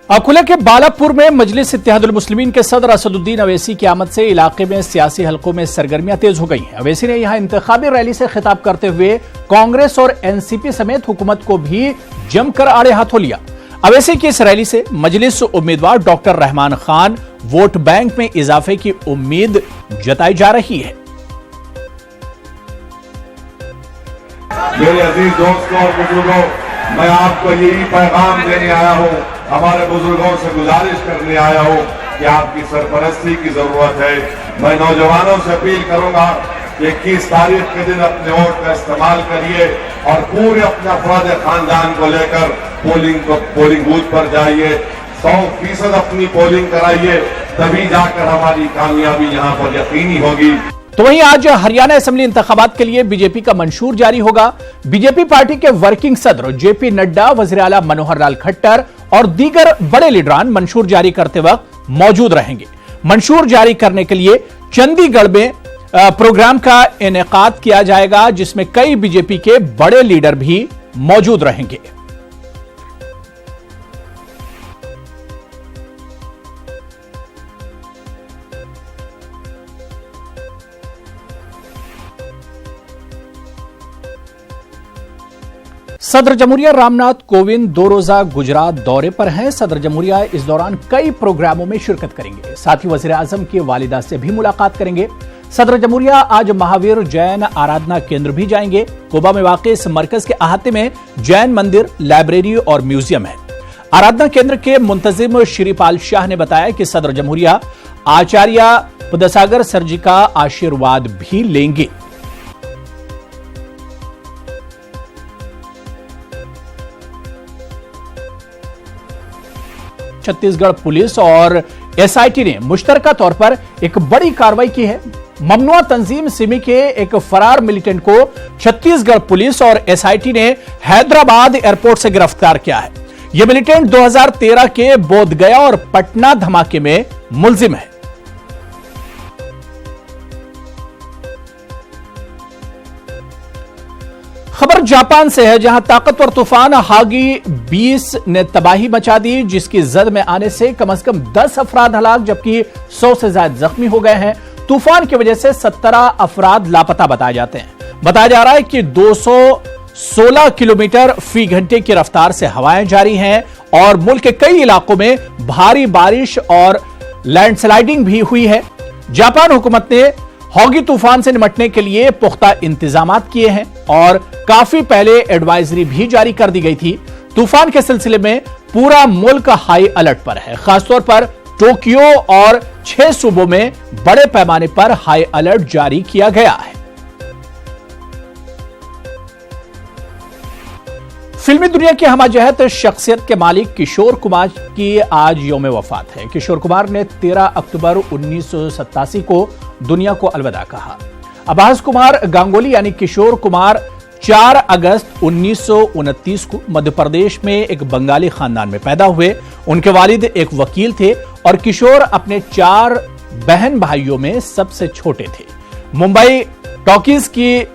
अकोला के बालापुर में मजलिस इत्तेहादुल मुस्लिमीन के सदर असदुद्दीन अवैसी की आमद से इलाके में सियासी हलकों में सरगर्मियां तेज हो गई हैं। अवैसी ने यहां इंतखाबी रैली से खिताब करते हुए कांग्रेस और एनसीपी समेत हुकूमत को भी जमकर आड़े हाथों लिया। अवैसी की इस रैली से मजलिस उम्मीदवार doctor Rahman Khan vote bank में इजाफे की उम्मीद जताई जा रही है। मेरे अजीज दोस्तों और बुजुर्गों, मैं आपको यही पैगाम देने आया हूँ, हमारे बुजुर्गों से गुजारिश करने आया हूँ कि आपकी सरपरस्ती की जरूरत है। मैं नौजवानों से अपील करूंगा कि 21 तारीख के दिन अपने वोट का इस्तेमाल करिए और पूरे अपने अफराद खानदान को लेकर पोलिंग बूथ पर जाइए। 100% अपनी पोलिंग कराइए, तभी जाकर हमारी कामयाबी यहाँ पर यकीनी होगी। तो वहीं आज हरियाणा असेंबली इंतखाबात के लिए बीजेपी का मंशूर जारी होगा। बीजेपी पार्टी के वर्किंग सदर जेपी नड्डा, वजीर आला मनोहर लाल खट्टर और दीगर बड़े लीडरान मंशूर जारी करते वक्त मौजूद रहेंगे। मंशूर जारी करने के लिए चंडीगढ़ में प्रोग्राम का इनेकाद किया जाएगा, जिसमें कई बीजेपी के बड़े लीडर भी मौजूद रहेंगे। सदर जमहूरिया रामनाथ कोविंद 2 रोजा गुजरात दौरे पर हैं। सदर जमहूरिया इस दौरान कई प्रोग्रामों में शिरकत करेंगे। साथ ही वजीर आजम की वालिदा से भी मुलाकात करेंगे। सदर जमहूरिया आज महावीर जैन आराधना केंद्र भी जाएंगे। कोबा में वाक़ इस मरकज के अहाते में जैन मंदिर, लाइब्रेरी और म्यूजियम है। आराधना केंद्र के मुंतजिम श्रीपाल शाह ने बताया कि सदर जमहूरिया आचार्य पुदसागर सर जी का आशीर्वाद भी लेंगे। छत्तीसगढ़ पुलिस और एसआईटी ने मुश्तरका तौर पर एक बड़ी कार्रवाई की है। ममनुआ तंजीम सिमी के एक फरार मिलिटेंट को छत्तीसगढ़ पुलिस और एसआईटी ने हैदराबाद एयरपोर्ट से गिरफ्तार किया है। यह मिलिटेंट 2013 के बोधगया और पटना धमाके में मुलजिम है। खबर जापान से है, जहां ताकतवर तूफान हागी 20 ने तबाही मचा दी, जिसकी जद में आने से कम 10 अफराद हलाक जबकि 100 से ज्यादा जख्मी हो गए हैं। तूफान की वजह से 17 अफराद लापता बताए जाते हैं। बताया जा रहा है कि 216 किलोमीटर फी घंटे की रफ्तार से हवाएं जारी हैं और मुल्क के कई इलाकों में भारी बारिश और लैंडस्लाइडिंग भी हुई है। जापान हुकूमत ने हॉगी तूफान से निपटने के लिए पुख्ता इंतजामात किए हैं और काफी पहले एडवाइजरी भी जारी कर दी गई थी। तूफान के सिलसिले में पूरा मुल्क हाई अलर्ट पर है। खासतौर पर टोक्यो और 6 सूबों में बड़े पैमाने पर हाई अलर्ट जारी किया गया है। फिल्मी दुनिया की हमाजहत शख्सियत के मालिक किशोर कुमार की आज यौम वफात है। किशोर कुमार ने 13 अक्टूबर 1987 को दुनिया को अलविदा कहा। अब्बास कुमार गांगुली यानी किशोर कुमार 4 अगस्त 1929 को मध्य प्रदेश में एक बंगाली खानदान में पैदा हुए। उनके वालिद एक वकील थे और किशोर अपने 4 बहन भाइयों में सबसे छोटे थे। मुंबई टॉकीज की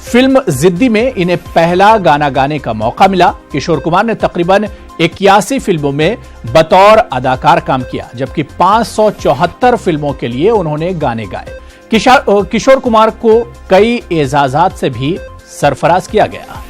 फिल्म जिद्दी में इन्हें पहला गाना गाने का मौका मिला। किशोर कुमार ने तकरीबन 81 फिल्मों में बतौर अदाकार काम किया, जबकि 574 फिल्मों के लिए उन्होंने गाने गाए। किशोर कुमार को कई एजाजात से भी सरफराज किया गया।